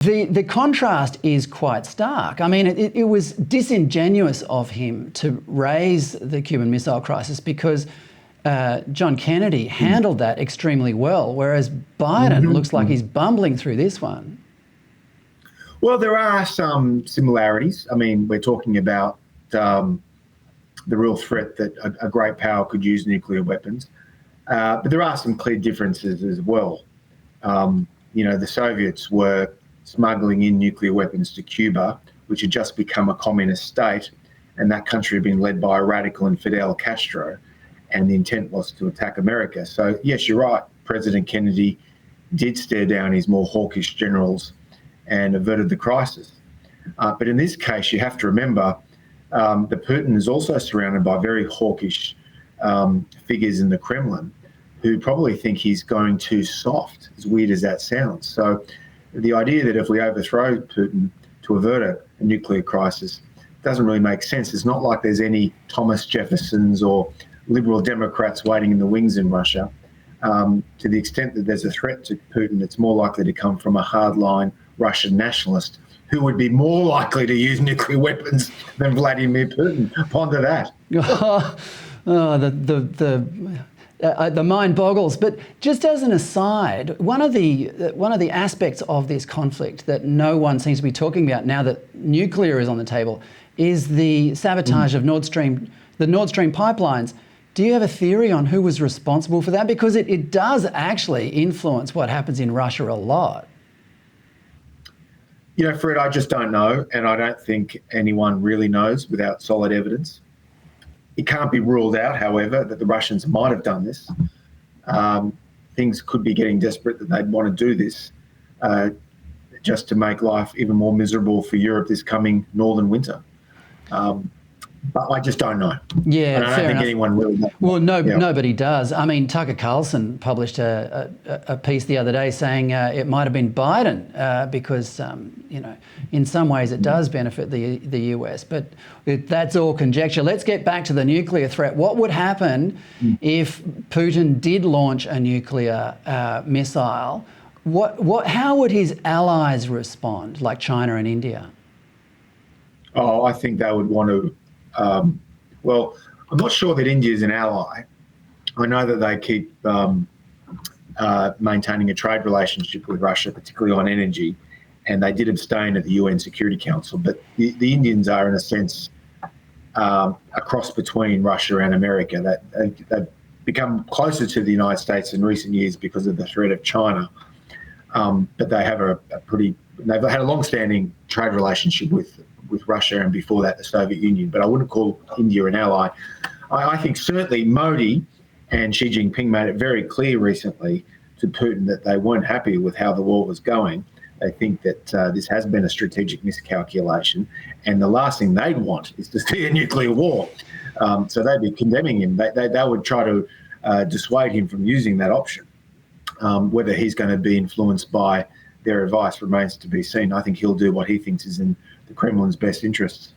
The contrast is quite stark. I mean, it was disingenuous of him to raise the Cuban Missile Crisis because John Kennedy handled that extremely well, whereas Biden looks like he's bumbling through this one. Well, there are some similarities. I mean, we're talking about the real threat that a great power could use nuclear weapons. But there are some clear differences as well. The Soviets were smuggling in nuclear weapons to Cuba, which had just become a communist state, and that country had been led by a radical and Fidel Castro, and the intent was to attack America. So, yes, you're right. President Kennedy did stare down his more hawkish generals and averted the crisis. But in this case, you have to remember that Putin is also surrounded by very hawkish figures in the Kremlin who probably think he's going too soft, as weird as that sounds. So the idea that if we overthrow Putin to avert a nuclear crisis doesn't really make sense. It's not like there's any Thomas Jeffersons or liberal Democrats waiting in the wings in Russia. To the extent that there's a threat to Putin, it's more likely to come from a hardline Russian nationalist who would be more likely to use nuclear weapons than Vladimir Putin. Ponder that. The mind boggles. But just as an aside, one of the aspects of this conflict that no one seems to be talking about now that nuclear is on the table is the sabotage of the Nord Stream pipelines. Do you have a theory on who was responsible for that? Because it does actually influence what happens in Russia a lot. Fred, I just don't know, and I don't think anyone really knows without solid evidence. It can't be ruled out, however, that the Russians might have done this. Things could be getting desperate that they'd want to do this just to make life even more miserable for Europe this coming northern winter. But I just don't know. Yeah, and I don't think anyone really knows. Well, nobody does. I mean, Tucker Carlson published a piece the other day saying it might have been Biden because, in some ways it does benefit the US. But that's all conjecture. Let's get back to the nuclear threat. What would happen if Putin did launch a nuclear missile? How would his allies respond, like China and India? Oh, I think they would want to. Well, I'm not sure that India is an ally. I know that they keep maintaining a trade relationship with Russia, particularly on energy, and they did abstain at the UN Security Council. But the Indians are, in a sense, a cross between Russia and America. That they've become closer to the United States in recent years because of the threat of China. But they have they've had a long-standing trade relationship with Russia, and before that the Soviet Union, but I wouldn't call India an ally. I think certainly Modi and Xi Jinping made it very clear recently to Putin that they weren't happy with how the war was going. They think that this has been a strategic miscalculation, and the last thing they'd want is to see a nuclear war. So they'd be condemning him. They would try to dissuade him from using that option. Whether he's going to be influenced by their advice remains to be seen. I think he'll do what he thinks is in the Kremlin's best interests.